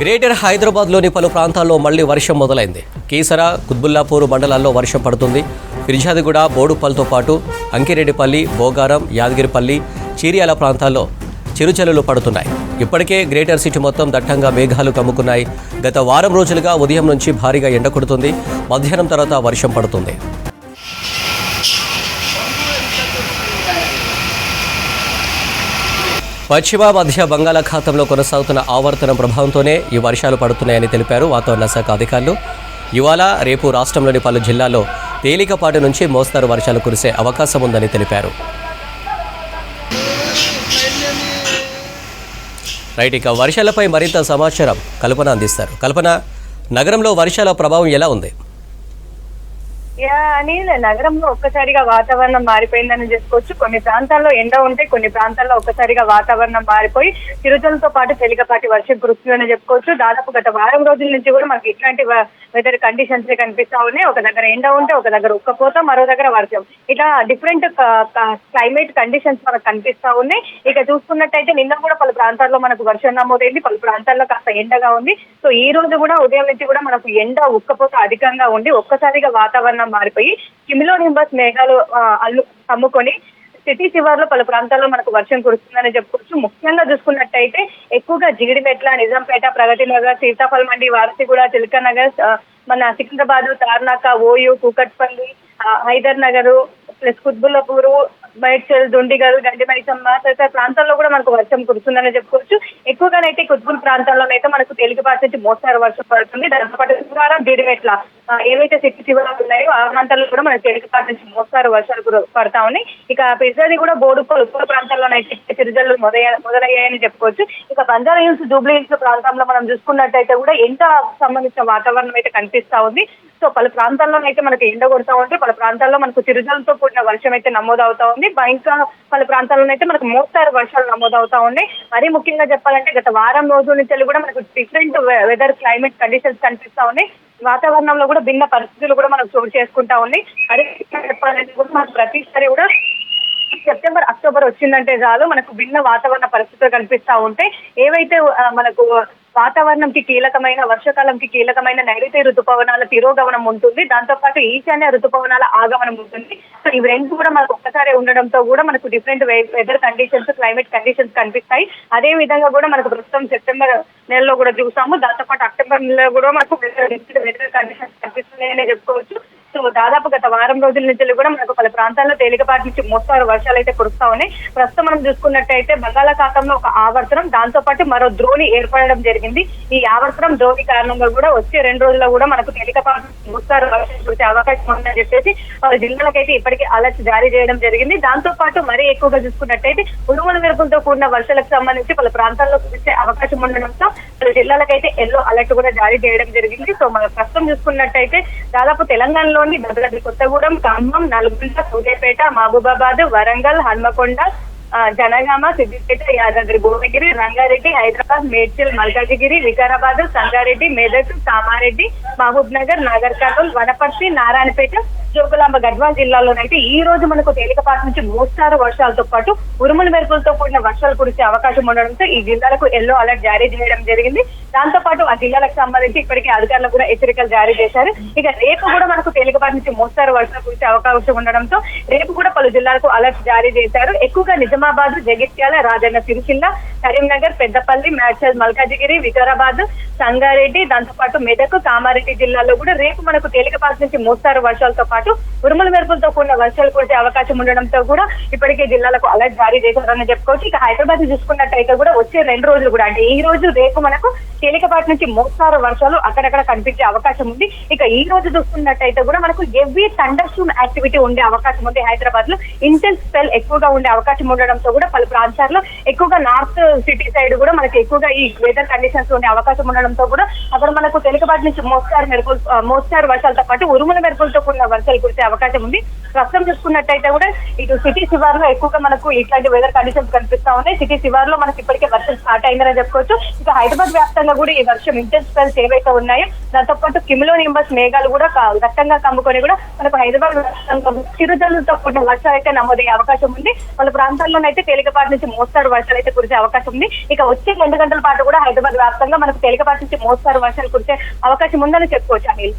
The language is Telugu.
గ్రేటర్ హైదరాబాద్లోని పలు ప్రాంతాల్లో మళ్లీ వర్షం మొదలైంది. కీసర, కుత్బుల్లాపూర్ మండలాల్లో వర్షం పడుతుంది. ఫిర్జాదిగూడ, బోడుపల్లితో పాటు అంకిరెడ్డిపల్లి, బోగారం, యాదగిరిపల్లి, చీరియాల ప్రాంతాల్లో చిరుజల్లులు పడుతున్నాయి. ఇప్పటికే గ్రేటర్ సిటీ మొత్తం దట్టంగా మేఘాలు కమ్ముకున్నాయి. గత వారం రోజులుగా ఉదయం నుంచి భారీగా ఎండ కొడుతుంది. మధ్యాహ్నం తర్వాత వర్షం పడుతుంది. పశ్చిమ మధ్య బంగాళాఖాతంలో కొనసాగుతున్న ఆవర్తనం ప్రభావంతోనే ఈ వర్షాలు పడుతున్నాయని తెలిపారు వాతావరణ శాఖ అధికారులు. ఇవాళ, రేపు రాష్ట్రంలోని పలు జిల్లాల్లో తేలికపాటి నుంచి మోస్తారు వర్షాలు కురిసే అవకాశం ఉందని తెలిపారు. ఇక వర్షాలపై మరింత సమాచారం కల్పన అందిస్తారు. కల్పన, నగరంలో వర్షాల ప్రభావం ఎలా ఉంది? అనిల్, నగరంలో ఒక్కసారిగా వాతావరణం మారిపోయిందని చెప్పుకోవచ్చు. కొన్ని ప్రాంతాల్లో ఎండ ఉంటే కొన్ని ప్రాంతాల్లో ఒక్కసారిగా వాతావరణం మారిపోయి చిరుజలతో పాటు తేలికపాటి వర్షం కురుస్తుందని చెప్పుకోవచ్చు. దాదాపు గత వారం రోజుల నుంచి కూడా మనకి ఇట్లాంటి వెదర్ కండిషన్స్ కనిపిస్తా ఉన్నాయి. ఒక దగ్గర ఎండ ఉంటే ఒక దగ్గర ఉక్కపోత, మరో దగ్గర వర్షం, ఇట్లా డిఫరెంట్ క్లైమేట్ కండిషన్స్ మనకు కనిపిస్తా ఉన్నాయి. ఇక చూసుకున్నట్టయితే నిన్న కూడా పలు ప్రాంతాల్లో మనకు వర్షం నమోదైంది, పలు ప్రాంతాల్లో కాస్త ఎండగా ఉంది. సో ఈ రోజు కూడా ఉదయం నుంచి కూడా మనకు ఎండ ఉక్కపోత అధికంగా ఉండి ఒక్కసారిగా వాతావరణం మారిపోయి క్యుములోనింబస్ మేఘాలు అమ్ముకొని సిటీ శివార్లో పలు ప్రాంతాల్లో మనకు వర్షం కురుస్తుందని చెప్పుకోవచ్చు. ముఖ్యంగా చూసుకున్నట్టయితే ఎక్కువగా జిగిడిమెట్ల, నిజాంపేట, ప్రగతి నగర్, సీతాఫల్ మండి, వారసిగూడ, చిలక నగర్, మన సికింద్రాబాద్, తార్నాక, ఓయూ, కూకట్పల్లి, హైదర్ నగర్ ప్లస్ కుత్బుల్లాపూర్, బైట్చల్, దుండిగల్, గండిమైసమ్మ తదితర ప్రాంతాల్లో కూడా మనకు వర్షం కురుస్తుందని చెప్పుకోవచ్చు. ఎక్కువగానైతే కుత్బుల్ ప్రాంతాల్లోనైతే మనకు తేలికపాటి నుంచి మోస్తారు వర్షం పడుతుంది. దాంతో పాటు శుక్రవారం జిడిమెట్ల ఏవైతే సిటీ శివార్లు ఉన్నాయో ఆ ప్రాంతాల్లో కూడా మనకు తేలికపాటి నుంచి మోస్తారు వర్షాలు పడతా ఉన్నాయి. ఇక పిజ్జాది కూడా బోడుపల్లి, ఉత్తర ప్రాంతాల్లోనైతే చిరుజల్లు మొదలయ్యాయని చెప్పుకోవచ్చు. ఇక బంజారా హిల్స్, జూబ్లీ హిల్స్ ప్రాంతంలో మనం చూసుకున్నట్టయితే కూడా ఎండ సంబంధించిన వాతావరణం అయితే కనిపిస్తా ఉంది. సో పలు ప్రాంతాల్లోనైతే మనకి ఎండ కొడతా ఉంటే పలు ప్రాంతాల్లో మనకు చిరుజలతో కూడిన వర్షం అయితే నమోదవుతా ఉంది. ఇంకా పలు ప్రాంతాల్లోనైతే మనకు మోస్తారు వర్షాలు నమోదవుతా ఉన్నాయి. మరీ ముఖ్యంగా చెప్పాలంటే గత వారం రోజుల నుంచి కూడా మనకు డిఫరెంట్ వెదర్ క్లైమేట్ కండిషన్స్ కనిపిస్తా ఉన్నాయి. వాతావరణంలో కూడా భిన్న పరిస్థితులు కూడా మనకు చోటు చేసుకుంటా ఉన్నాయి. అదే చెప్పాలంటే కూడా మనకు ప్రతిసారి కూడా సెప్టెంబర్, అక్టోబర్ వచ్చిందంటే చాలు మనకు భిన్న వాతావరణ పరిస్థితులు కనిపిస్తా ఉంటాయి. ఏవైతే మనకు వాతావరణంకి కీలకమైన, వర్షాకాలంకి కీలకమైన నైరుతి ఋతుపవనాల తిరోగమనం ఉంటుంది, దాంతో పాటు ఈశాన్య ఋతుపవనాల ఆగమనం ఉంటుంది. సో ఇవి రెండు కూడా మనకు ఒక్కసారి ఉండడంతో కూడా మనకు different weather conditions, climate conditions కనిపిస్తాయి. అదే విధంగా కూడా మనకు ప్రస్తుతం సెప్టెంబర్ నెలలో కూడా చూసాము. దాంతో పాటు అక్టోబర్ నెలలో కూడా మనకు వెదర్ కండిషన్స్ కనిపిస్తున్నాయని చెప్పుకోవచ్చు. సో దాదాపు గత వారం రోజుల నుంచి కూడా మనకు పలు ప్రాంతాల్లో తేలికపాటి నుంచి మోస్తారు వర్షాలు అయితే కురుస్తా ఉన్నాయి. ప్రస్తుతం మనం చూసుకున్నట్టయితే బంగాళాఖాతంలో ఒక ఆవర్తనం, దాంతో పాటు మరో ద్రోణి ఏర్పడడం జరిగింది. ఈ ఆవర్తనం, ద్రోణి కారణంగా కూడా వచ్చే 2 రోజుల్లో కూడా మనకు తేలికపాటి మోస్తారు వర్షాలు కురిసే అవకాశం ఉందని చెప్పేసి పలు జిల్లాలకైతే ఇప్పటికే అలర్ట్ జారీ చేయడం జరిగింది. దాంతో పాటు మరీ ఎక్కువగా చూసుకున్నట్టయితే ఉరుముల మెరుపులతో కూడిన వర్షాలకు సంబంధించి పలు ప్రాంతాల్లో కురిసే అవకాశం ఉండడంతో పలు జిల్లాలకైతే ఎల్లో అలర్ట్ కూడా జారీ చేయడం జరిగింది. సో మనం ప్రస్తుతం చూసుకున్నట్టయితే దాదాపు తెలంగాణలో భద్రాద్రి కొత్తగూడెం, ఖమ్మం, నల్గొండ, సూర్యాపేట, మహబూబాబాద్, వరంగల్, హన్మకొండ, జనగామ, సిద్దిపేట, యాదాద్రి భువనగిరి, రంగారెడ్డి, హైదరాబాద్, మేడ్చల్, మల్కాజిగిరి, వికారాబాద్, సంగారెడ్డి, మెదక్, కామారెడ్డి, మహబూబ్ నగర్, నాగర్ కర్నూల్, వనపర్తి, నారాయణపేట, జోగులాంబ, గద్వాల్ జిల్లాలోనైతే ఈ రోజు మనకు తేలికపాటి నుంచి మోస్తారు వర్షాలతో పాటు ఉరుముల మెరుపులతో కూడిన వర్షాలు కురిసే అవకాశం ఉండడంతో ఈ జిల్లాలకు ఎల్లో అలర్ట్ జారీ చేయడం జరిగింది. దాంతో పాటు ఆ జిల్లాలకు సంబంధించి ఇప్పటికే అధికారులు కూడా హెచ్చరికలు జారీ చేశారు. ఇక రేపు కూడా మనకు తేలికపాటి నుంచి మోస్తారు వర్షాలు కురిసే అవకాశం ఉండడంతో రేపు కూడా పలు జిల్లాలకు అలర్ట్ జారీ చేశారు. ఎక్కువగా నిజామాబాద్, జగిత్యాల, రాజన్న సిరిసిల్ల, కరీంనగర్, పెద్దపల్లి, మేడ్చల్, మల్కాజిగిరి, వికారాబాద్, సంగారెడ్డి, దాంతో పాటు మెదక్, కామారెడ్డి జిల్లాల్లో కూడా రేపు మనకు తేలికపాటి నుంచి మోస్తారు వర్షాలతో పాటు ఉరుముల మెరుపులతో కూడిన వర్షాలు కురిసే అవకాశం ఉండడంతో కూడా ఇప్పటికే జిల్లాలకు అలర్ట్ జారీ చేశారని చెప్పుకోవచ్చు. ఇక హైదరాబాద్ చూసుకున్నట్టయితే కూడా వచ్చే 2 రోజులు కూడా అంటే ఈ రోజు, రేపు మనకు తేలికపాటి నుంచి మోస్తారు వర్షాలు అక్కడక్కడ కనిపించే అవకాశం ఉంది. ఇక ఈ రోజు చూసుకున్నట్టయితే కూడా మనకు హెవీ థండర్ స్టార్మ్ యాక్టివిటీ ఉండే అవకాశం ఉంది. హైదరాబాద్ లో ఇంటెన్స్ స్పెల్ ఎక్కువగా ఉండే అవకాశం ఉండడంతో కూడా పలు ప్రాంతాల్లో ఎక్కువగా నార్త్ సిటీ సైడ్ కూడా మనకి ఎక్కువగా ఈ వెదర్ కండిషన్స్ ఉండే అవకాశం ఉండడంతో కూడా అక్కడ మనకు తేలికపాటి నుంచి మోస్తారు వర్షాలతో పాటు ఉరుముల మెరుపులతో కూడిన వర్షాలు వర్షాలు కురిసే అవకాశం ఉంది. ప్రస్తుతం చూసుకున్నట్టయితే కూడా ఇటు సిటీ శివార్లో ఎక్కువగా మనకు ఇట్లాంటి వెదర్ కండిషన్స్ కనిపిస్తా ఉన్నాయి. సిటీ శివార్లో మనకి ఇప్పటికే వర్షం స్టార్ట్ అయిందని చెప్పుకోవచ్చు. ఇక హైదరాబాద్ వ్యాప్తంగా కూడా ఈ వర్షం ఇంటెన్స్ స్పెల్స్ ఏవైతే ఉన్నాయో దాంతో పాటు కిమ్లో నింబస్ మేఘాలు కూడా దట్టంగా కమ్ముకొని కూడా మనకు హైదరాబాద్ వ్యాప్తంగా చిరుజల్లుతో కూడిన వర్షాలు అయితే నమోదయ్యే అవకాశం ఉంది. పలు ప్రాంతాల్లోనైతే తేలికపాటి నుంచి మోస్తారు వర్షాలు అయితే కురిసే అవకాశం ఉంది. ఇక వచ్చే 2 గంటల పాటు కూడా హైదరాబాద్ వ్యాప్తంగా మనకు తేలికపాటి నుంచి మోస్తారు వర్షాలు కురిసే అవకాశం ఉందని చెప్పుకోవచ్చు అనిల్.